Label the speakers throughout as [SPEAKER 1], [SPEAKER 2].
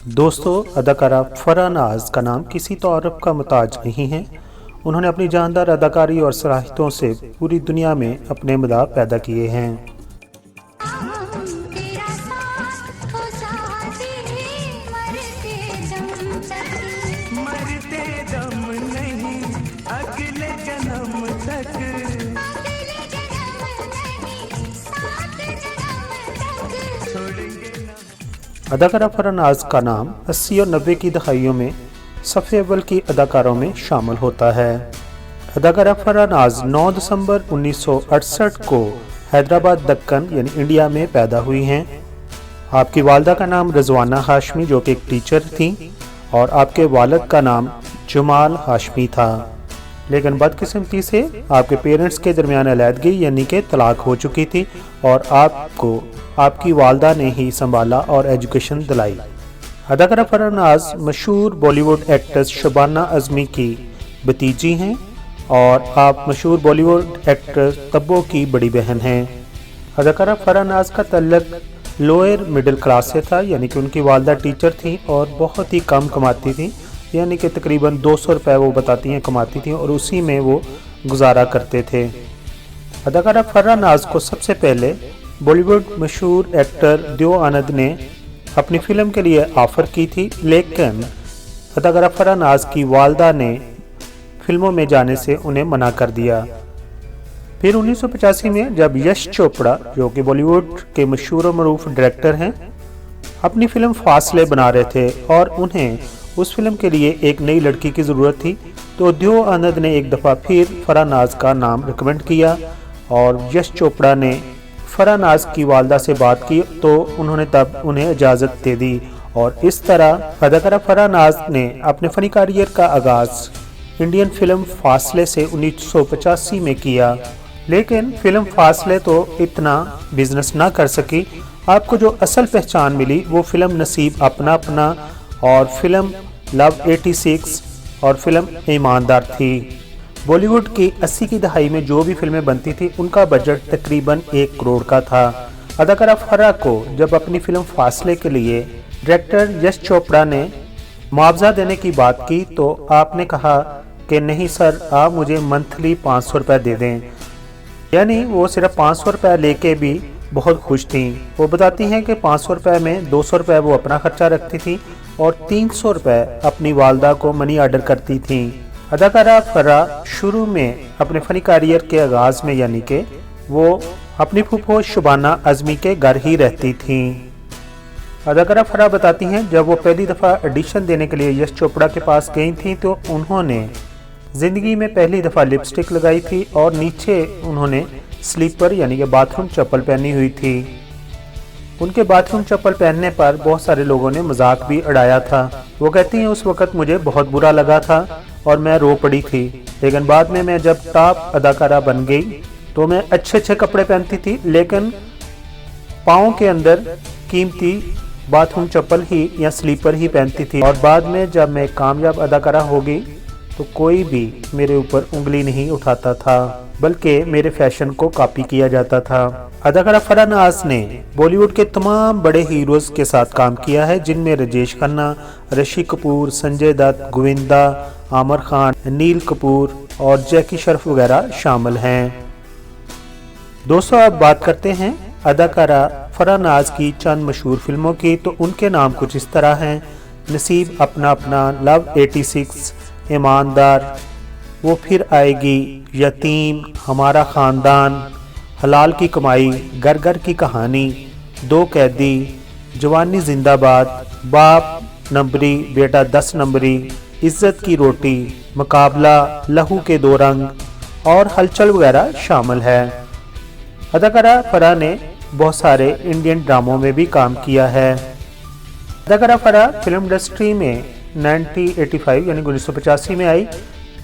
[SPEAKER 1] दोस्तों, अदाकारा फरह नाज का नाम किसी तौरफ का मुताज नहीं है। उन्होंने अपनी जानदार अदाकारी और सलाहियतों से पूरी दुनिया में अपने मदाह पैदा किए हैं। अदाकारा फरह नाज का नाम 80 और 90 की दहाइयों में सफ़े अव्वल की अदाकारों में शामिल होता है। अदाकारा फरह नाज 9 दिसंबर 1968 को हैदराबाद दक्कन यानी इंडिया में पैदा हुई हैं। आपकी वालदा का नाम रिजवाना हाशमी जो कि एक टीचर थी और आपके वालिद का नाम जमाल हाशमी था, लेकिन बदकिस्मती से आपके पेरेंट्स के दरमियान अलहदगी यानी कि तलाक हो चुकी थी और आपको आपकी वालदा ने ही संभाला और एजुकेशन दिलाई। अदाकारा फरह नाज मशहूर बॉलीवुड एक्ट्रेस शबाना आज़मी की भतीजी हैं और आप मशहूर बॉलीवुड एक्ट्रेस तब्बो की बड़ी बहन हैं। अदाकारा फरह नाज का तल्लक लोअर मिडिल क्लास से था, यानी कि उनकी वालदा टीचर थी और बहुत ही कम कमाती थी, यानी कि तकरीबन 200 रुपये वो बताती हैं कमाती थी और उसी में वो गुजारा करते थे। अदाकारा फरह नाज को सबसे पहले बॉलीवुड मशहूर एक्टर दियो आनंद ने अपनी फ़िल्म के लिए ऑफ़र की थी, लेकिन अदाकारा फरह नाज की वालदा ने फिल्मों में जाने से उन्हें मना कर दिया। फिर 1985 में जब यश चोपड़ा जो कि बॉलीवुड के मशहूर और मरूफ डायरेक्टर हैं अपनी फ़िल्म फासले बना रहे थे और उन्हें उस फिल्म के लिए एक नई लड़की की ज़रूरत थी, तो दियो आनंद ने एक दफ़ा फिर फरह नाज का नाम रिकमेंड किया और यश चोपड़ा ने फरह नाज की वालदा से बात की तो उन्होंने तब उन्हें इजाज़त दे दी और इस तरह अदाकारा फरह नाज ने अपने फ़नी करियर का आगाज़ इंडियन फिल्म फासले से 1985 में किया, लेकिन फिल्म फासले तो इतना बिजनेस ना कर सकी। आपको जो असल पहचान मिली वो फिल्म नसीब अपना अपना और फिल्म लव 86 और फिल्म ईमानदार थी। बॉलीवुड की 80 की दहाई में जो भी फिल्में बनती थी उनका बजट तकरीबन 1 करोड़ का था। अदाकारा फरह को जब अपनी फिल्म फासले के लिए डायरेक्टर यश चोपड़ा ने मुआवजा देने की बात की तो आपने कहा कि नहीं सर, आप मुझे मंथली 500 रुपये दे दें। यानी वो सिर्फ 500 रुपये लेके भी बहुत खुश थी। वो बताती हैं कि 500 रुपये में 200 रुपये वो अपना खर्चा रखती थी और 300 रुपये अपनी वालदा को मनी ऑर्डर करती थी। अदाकारा फरह शुरू में अपने फ़नी करियर के आगाज़ में यानी कि वो अपनी फूफो शबाना आज़मी के घर ही रहती थीं। अदाकारा फरह बताती हैं जब वो पहली दफ़ा ऑडिशन देने के लिए यश चोपड़ा के पास गई थी तो उन्होंने ज़िंदगी में पहली दफ़ा लिपस्टिक लगाई थी और नीचे उन्होंने स्लीपर यानी कि बाथरूम चप्पल पहनी हुई थी। उनके बाथरूम चप्पल पहनने पर बहुत सारे लोगों ने मजाक भी उड़ाया था। वो कहती हैं उस वक़्त मुझे बहुत बुरा लगा था और मैं रो पड़ी थी, लेकिन बाद में मैं जब टॉप अदाकारा बन गई तो मैं अच्छे अच्छे कपड़े पहनती थी, लेकिन पाँव के अंदर कीमती बाथरूम चप्पल ही या स्लीपर ही पहनती थी और बाद में जब मैं कामयाब अदाकारा हो गई तो कोई भी मेरे ऊपर उंगली नहीं उठाता था, बल्कि मेरे फैशन को कॉपी किया जाता था। अदाकारा फरह नाज ने बॉलीवुड के तमाम बड़े हीरोज़ के साथ काम किया है, जिनमें राजेश खन्ना, ऋषि कपूर, संजय दत्त, गोविंदा, आमिर खान, नील कपूर और जैकी श्रॉफ वगैरह शामिल हैं। दोस्तों, अब बात करते हैं अदाकारा फरह नाज की चंद मशहूर फिल्मों की। तो उनके नाम कुछ इस तरह हैं: नसीब अपना अपना, लव 86, ईमानदार, वो फिर आएगी, यतीम, हमारा ख़ानदान, हलाल की कमाई, घर घर की कहानी, 2 कैदी, जवानी जिंदाबाद, बाप नंबरी बेटा 10 नंबरी, इज्जत की रोटी, मुकाबला, लहू के 2 रंग और हलचल वगैरह शामिल है। अदाकारा फरह ने बहुत सारे इंडियन ड्रामों में भी काम किया है। अदाकारा फरह फिल्म इंडस्ट्री में 1985 यानी 1985 में आई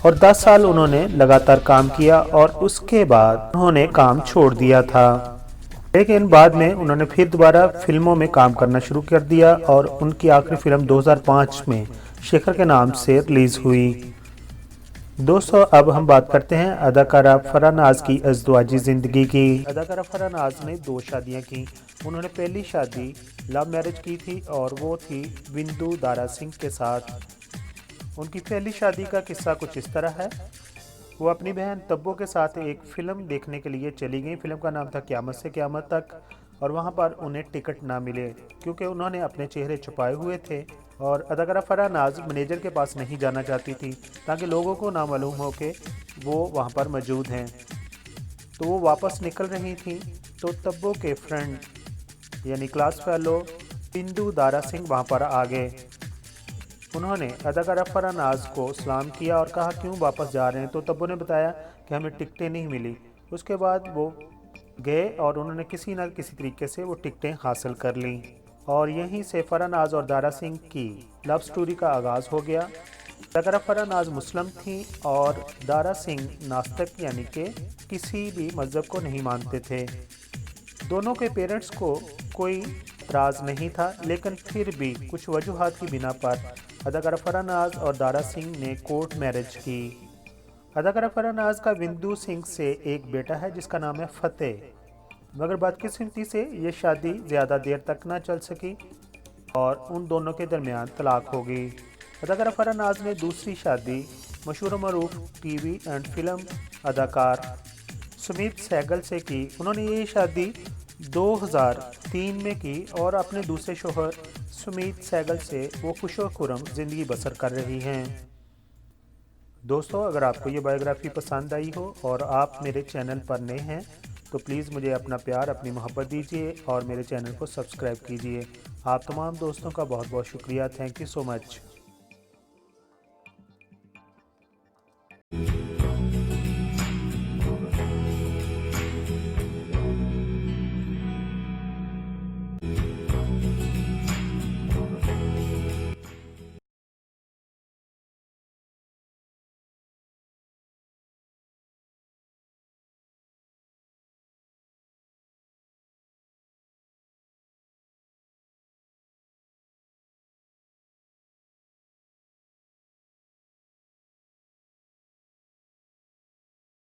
[SPEAKER 1] और 10 साल उन्होंने लगातार काम किया और उसके बाद उन्होंने काम छोड़ दिया था, लेकिन बाद में उन्होंने फिर दोबारा फिल्मों में काम करना शुरू कर दिया और उनकी आखिरी फिल्म 2005 में शेखर के नाम से रिलीज़ हुई। दोस्तों अब हम बात करते हैं अदाकारा फरहान नाज की अज़दवाजी ज़िंदगी की। अदाकारा फरहान नाज ने 2 शादियां की। उन्होंने पहली शादी लव मैरिज की थी और वो थी बिंदु दारा सिंह के साथ। उनकी पहली शादी का किस्सा कुछ इस तरह है। वो अपनी बहन तब्बो के साथ एक फ़िल्म देखने के लिए चली गई। फ़िल्म का नाम था क़यामत से क़यामत तक, और वहाँ पर उन्हें टिकट ना मिले क्योंकि उन्होंने अपने चेहरे छुपाए हुए थे और अदाकारा फरहान नाज मैनेजर के पास नहीं जाना चाहती थी ताकि लोगों को ना मालूम हो कि वो वहाँ पर मौजूद हैं। तो वो वापस निकल रही थी तो तब्बो के फ्रेंड यानी क्लास फेलो बिंदु दारा सिंह वहाँ पर आ गए। उन्होंने अदाकारा फरहान नाज को सलाम किया और कहा क्यों वापस जा रहे हैं। तो तब्बो ने बताया कि हमें टिकटें नहीं मिली। उसके बाद वो गए और उन्होंने किसी न किसी तरीके से वो टिकटें हासिल कर लीं और यहीं से फरहान नाज और दारा सिंह की लव स्टोरी का आगाज़ हो गया। अदाकारा फरहान नाज मुस्लिम थी और दारा सिंह नास्तिक यानी कि किसी भी मज़हब को नहीं मानते थे। दोनों के पेरेंट्स को कोई इतराज़ नहीं था, लेकिन फिर भी कुछ वजूहात की बिना पर अदाकारा फरहान नाज और दारा सिंह ने कोर्ट मैरिज की। अदाकारा फरहान नाज का बिंदु सिंह से एक बेटा है जिसका नाम है फ़तेह, मगर बदकिस्मती से ये शादी ज़्यादा देर तक ना चल सकी और उन दोनों के दरमियान तलाक हो गई। अदाकारा फरहान नाज ने दूसरी शादी मशहूर मरूफ टीवी एंड फिल्म अदाकार सुमित सहगल से की। उन्होंने ये शादी 2003 में की और अपने दूसरे शोहर सुमित सहगल से वो खुशो खुरम ज़िंदगी बसर कर रही हैं। दोस्तों अगर आपको ये बायोग्राफ़ी पसंद आई हो और आप मेरे चैनल पर नए हैं तो प्लीज़ मुझे अपना प्यार अपनी मोहब्बत दीजिए और मेरे चैनल को सब्सक्राइब कीजिए। आप तमाम दोस्तों का बहुत बहुत शुक्रिया। Thank you so much.